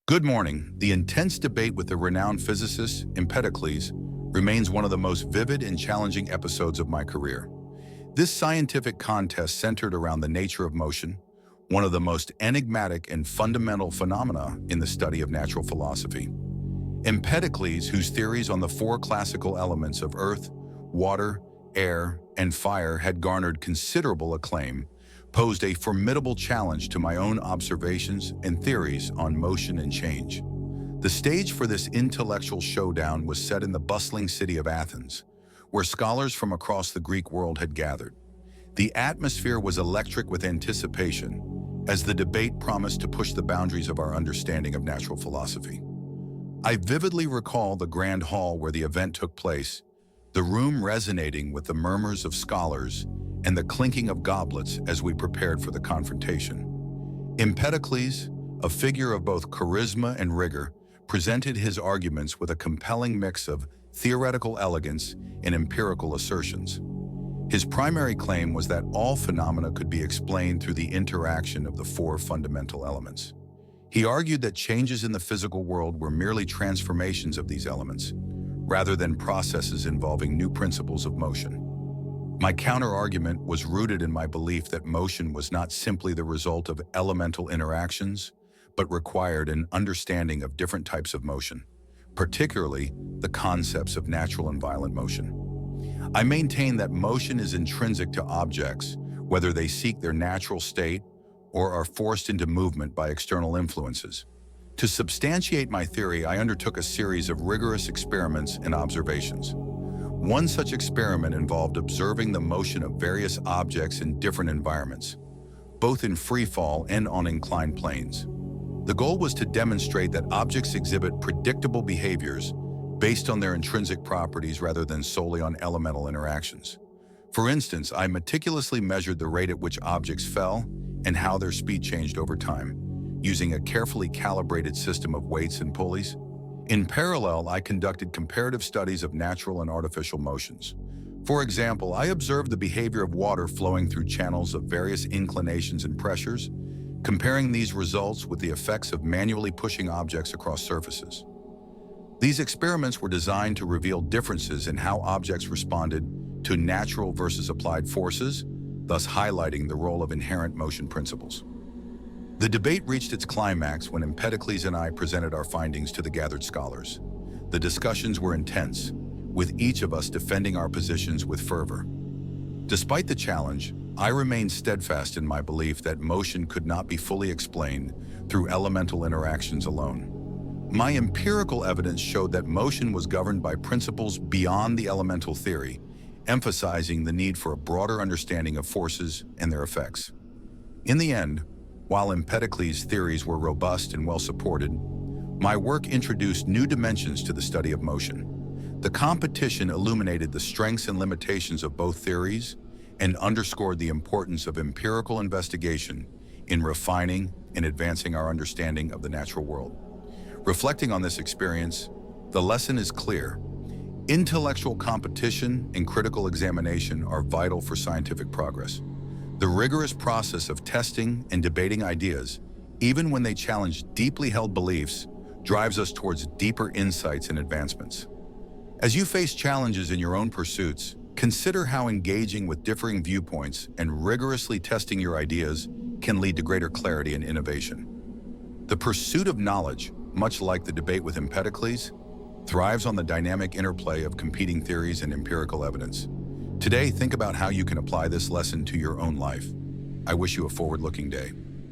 Good morning. The intense debate with the renowned physicist Empedocles remains one of the most vivid and challenging episodes of my career. This scientific contest centered around the nature of motion, one of the most enigmatic and fundamental phenomena in the study of natural philosophy. Empedocles, whose theories on the four classical elements of earth, water, air, and fire had garnered considerable acclaim, posed a formidable challenge to my own observations and theories on motion and change. The stage for this intellectual showdown was set in the bustling city of Athens, where scholars from across the Greek world had gathered. The atmosphere was electric with anticipation, as the debate promised to push the boundaries of our understanding of natural philosophy. I vividly recall the grand hall where the event took place, the room resonating with the murmurs of scholars and the clinking of goblets as we prepared for the confrontation. Empedocles, a figure of both charisma and rigor, presented his arguments with a compelling mix of theoretical elegance and empirical assertions. His primary claim was that all phenomena could be explained through the interaction of the four fundamental elements. He argued that changes in the physical world were merely transformations of these elements, rather than processes involving new principles of motion. My counter-argument was rooted in my belief that motion was not simply the result of elemental interactions, but required an understanding of different types of motion, particularly the concepts of natural and violent motion. I maintain that motion is intrinsic to objects, whether they seek their natural state or are forced into movement by external influences. To substantiate my theory, I undertook a series of rigorous experiments and observations. One such experiment involved observing the motion of various objects in different environments, both in free fall and on inclined planes. The goal was to demonstrate that objects exhibit predictable behaviors based on their intrinsic properties rather than solely on elemental interactions. For instance, I meticulously measured the rate at which objects fell and how their speed changed over time, using a carefully calibrated system of weights and pulleys. In parallel, I conducted comparative studies of natural and artificial motions. For example, I observed the behavior of water flowing through channels of various inclinations and pressures, comparing these results with the effects of manually pushing objects across surfaces. These experiments were designed to reveal differences in how objects responded to natural versus applied forces, thus highlighting the role of inherent motion principles. The debate reached its climax when Empedocles and I presented our findings to the gathered scholars. The discussions were intense, with each of us defending our positions with fervor. Despite the challenge, I remained steadfast in my belief that motion could not be fully explained through elemental interactions alone. My empirical evidence showed that motion was governed by principles beyond the elemental theory, emphasizing the need for a broader understanding of forces and their effects. In the end, while Empedocles' theories were robust and well-supported, my work introduced new dimensions to the study of motion. The competition illuminated the strengths and limitations of both theories and underscored the importance of empirical investigation in refining and advancing our understanding of the natural world. Reflecting on this experience, the lesson is clear. Intellectual competition and critical examination are vital for scientific progress. The rigorous process of testing and debating ideas, even when they challenge deeply held beliefs, drives us towards deeper insights and advancements. As you face challenges in your own pursuits, consider how engaging with differing viewpoints and rigorously testing your ideas can lead to greater clarity and innovation. The pursuit of knowledge, much like the debate with Empedocles, thrives on the dynamic interplay of competing theories and empirical evidence. Today, think about how you can apply this lesson to your own life. I wish you a forward-looking day.